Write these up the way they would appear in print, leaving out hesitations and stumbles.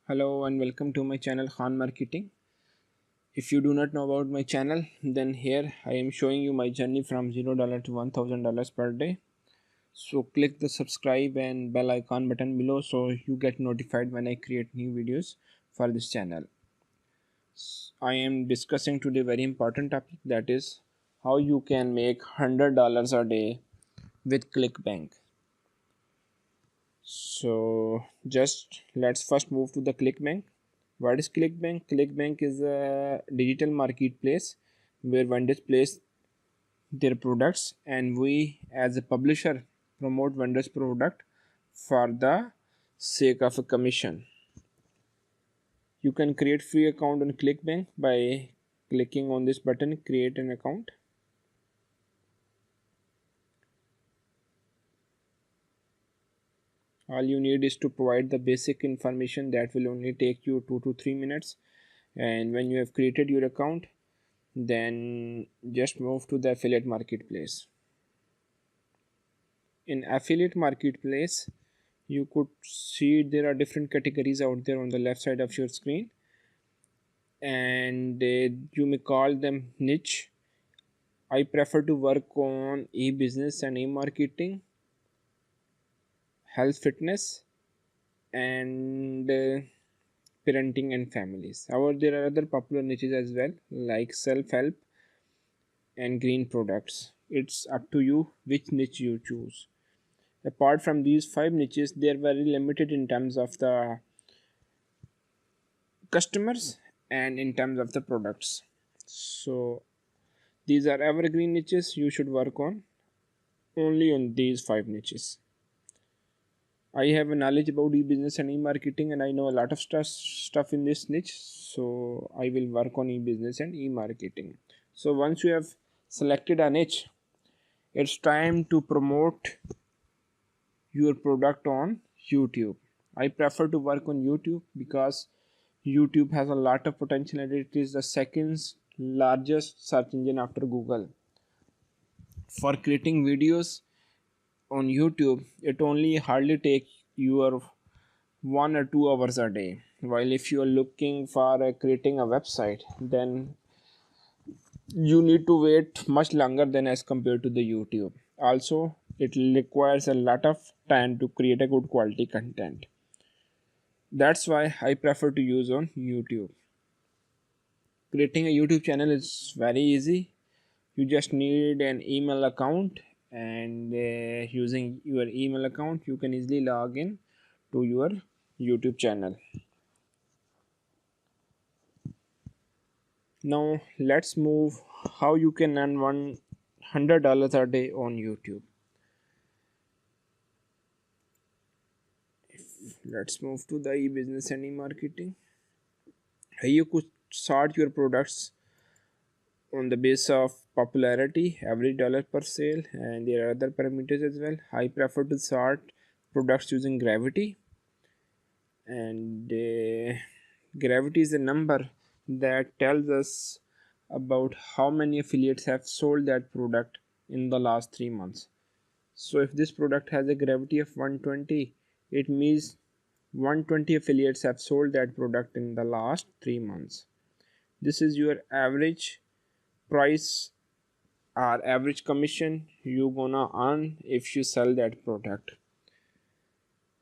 Hello and welcome to my channel Khan Marketing. If you do not know about my channel, then here I am showing you my journey from $0 to $1,000 per day. So click the subscribe and bell icon button below so you get notified when I create new videos for this channel. I am discussing today very important topic, that is how you can make $100 a day with Clickbank. So just let's first move to the Clickbank. What is Clickbank? Clickbank is a digital marketplace where vendors place their products and we as a publisher promote vendors product for the sake of a commission. You can create free account on Clickbank by clicking on this button, create an account. All you need is to provide the basic information that will only take you 2 to 3 minutes, and when you have created your account, then just move to the affiliate marketplace. In affiliate marketplace, you could see there are different categories out there on the left side of your screen, and you may call them niche. I prefer to work on e-business and e-marketing, health fitness, and parenting and families. However, there are other popular niches as well, like self-help and green products. It's up to you which niche you choose. Apart from these five niches, they are very limited in terms of the customers and in terms of the products. So these are evergreen niches. You should work on only on these five niches. I have a knowledge about e-business and e-marketing, and I know a lot of stuff in this niche, so I will work on e-business and e-marketing. So once you have selected a niche, it's time to promote your product on YouTube. I prefer to work on YouTube because YouTube has a lot of potential and it is the second largest search engine after Google. For creating videos on YouTube, it only hardly takes your 1 or 2 hours a day. While if you are looking for creating a website, then you need to wait much longer than as compared to the YouTube. Also, it requires a lot of time to create a good quality content. That's why I prefer to use on YouTube. Creating a YouTube channel is very easy. You just need an email account, and using your email account you can easily log in to your YouTube channel. Now let's move how you can earn $100 a day on YouTube. Let's move to the e-business and e-marketing. Here you could sort your products on the base of popularity, average dollar per sale, and there are other parameters as well. I prefer to sort products using gravity, and gravity is a number that tells us about how many affiliates have sold that product in the last 3 months. So if this product has a gravity of 120, it means 120 affiliates have sold that product in the last 3 months. This is your average price or average commission you gonna earn if you sell that product.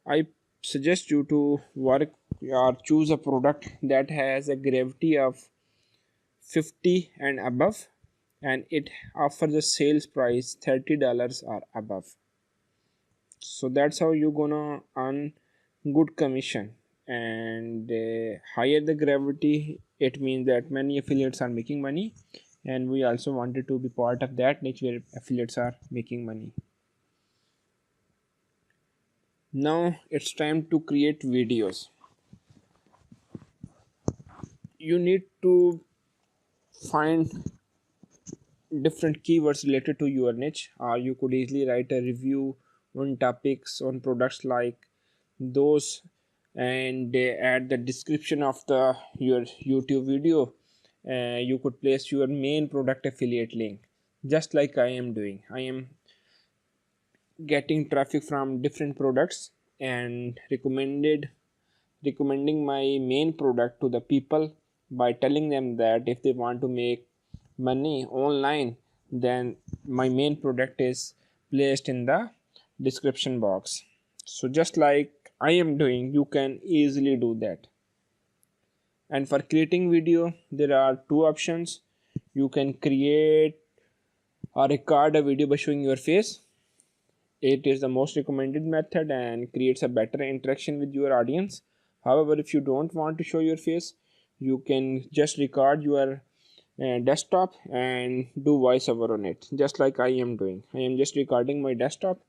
I suggest you to work or choose a product that has a gravity of 50 and above, and it offers a sales price $30 or above. So that's how you gonna earn good commission. And higher the gravity, it means that many affiliates are making money, and we also wanted to be part of that niche where affiliates are making money. Now it's time to create videos. You need to find different keywords related to your niche, or you could easily write a review on topics on products like those, and add the description of the your YouTube video. You could place your main product affiliate link, just like I am doing. I am getting traffic from different products and recommended recommending my main product to the people by telling them that if they want to make money online, then my main product is placed in the description box. So just like I am doing, you can easily do that. And for creating video, there are two options. You can create or record a video by showing your face. It is the most recommended method and creates a better interaction with your audience. However, if you don't want to show your face, you can just record your desktop and do voiceover on it, just like I am doing. I am just recording my desktop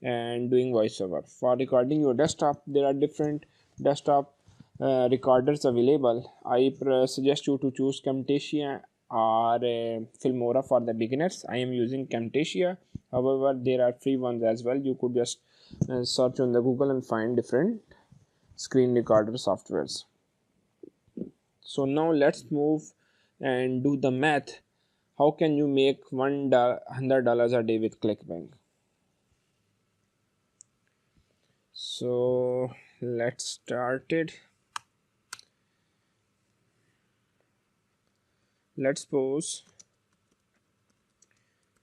and doing voiceover. For recording your desktop, there are different desktop recorders available. I suggest you to choose Camtasia or Filmora for the beginners. I am using Camtasia. However, there are free ones as well. You could just search on the Google and find different screen recorder softwares. So now let's move and do the math. How can you make $100 a day with Clickbank? So let's start it. Let's suppose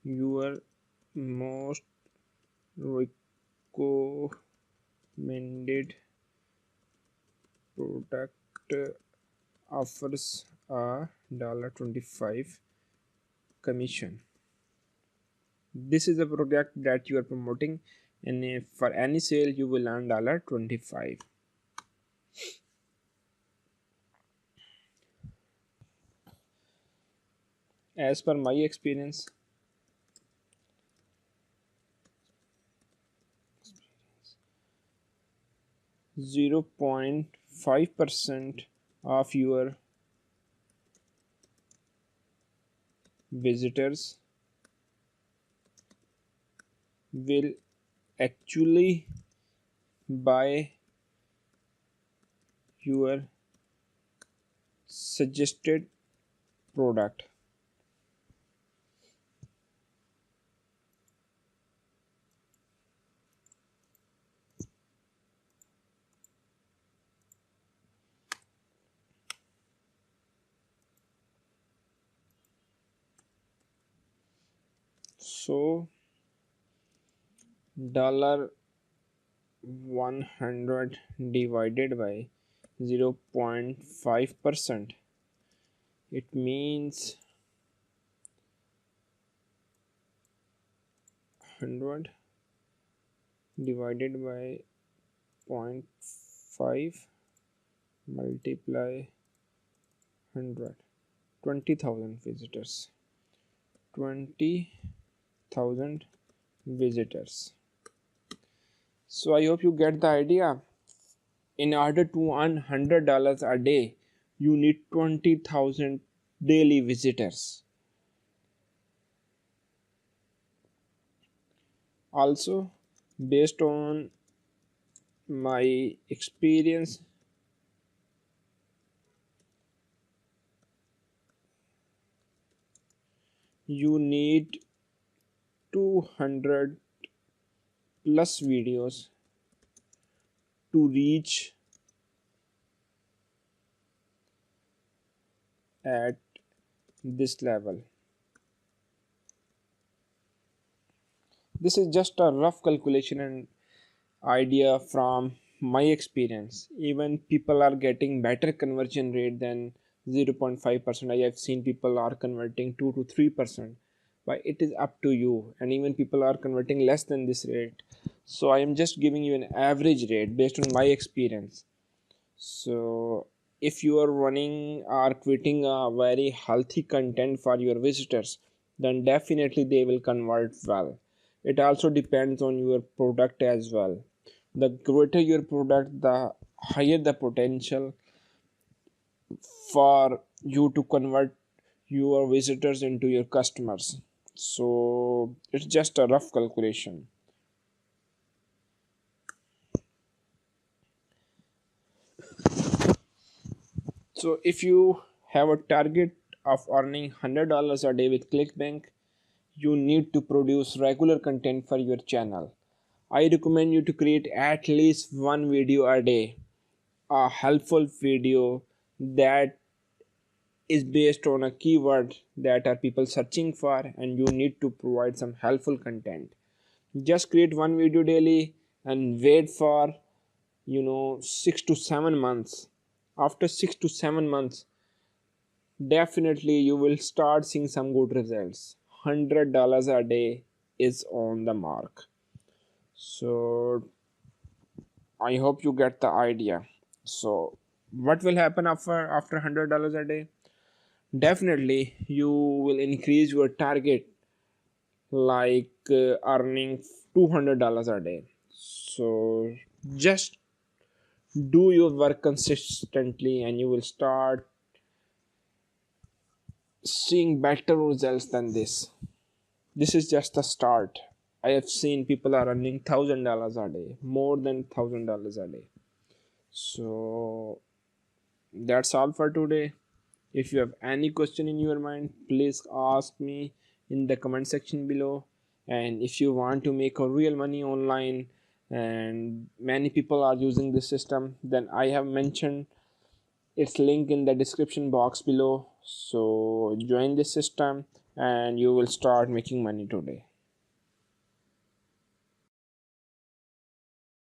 your most recommended product offers a $25 commission. This is a product that you are promoting, and if for any sale you will earn $25. As per my experience, 0.5% of your visitors will actually buy your suggested product. So $100 divided by 0.5%, it means 100 divided by 0.5 multiply 100, 20,000 visitors. 20,000 visitors. So I hope you get the idea. In order to earn $100 a day, you need 20,000 daily visitors. Also, based on my experience, you need 200 plus videos to reach at this level. This is just a rough calculation and idea from my experience. Even people are getting better conversion rate than 0.5%. I have seen people are converting 2 to 3%, but it is up to you. And even people are converting less than this rate. So I am just giving you an average rate based on my experience. So if you are running or creating a very healthy content for your visitors, then definitely they will convert well. It also depends on your product as well. The greater your product, the higher the potential for you to convert your visitors into your customers. So it's just a rough calculation. So if you have a target of earning $100 a day with Clickbank, you need to produce regular content for your channel. I recommend you to create at least one video a day. a helpful video that is based on a keyword that are people searching for, and you need to provide some helpful content. Just create one video daily and wait for 6 to 7 months. After 6 to 7 months, definitely you will start seeing some good results. $100 a day is on the mark. So I hope you get the idea. So what will happen after $100 a day? Definitely you will increase your target, like earning $200 a day. So just do your work consistently and you will start seeing better results than this. This is just the start. I have seen people are earning $1,000 a day, more than $1,000 a day. So that's all for today. If you have any question in your mind, please ask me in the comment section below. And if you want to make a real money online, and many people are using this system, then I have mentioned its link in the description box below. So join this system and you will start making money today.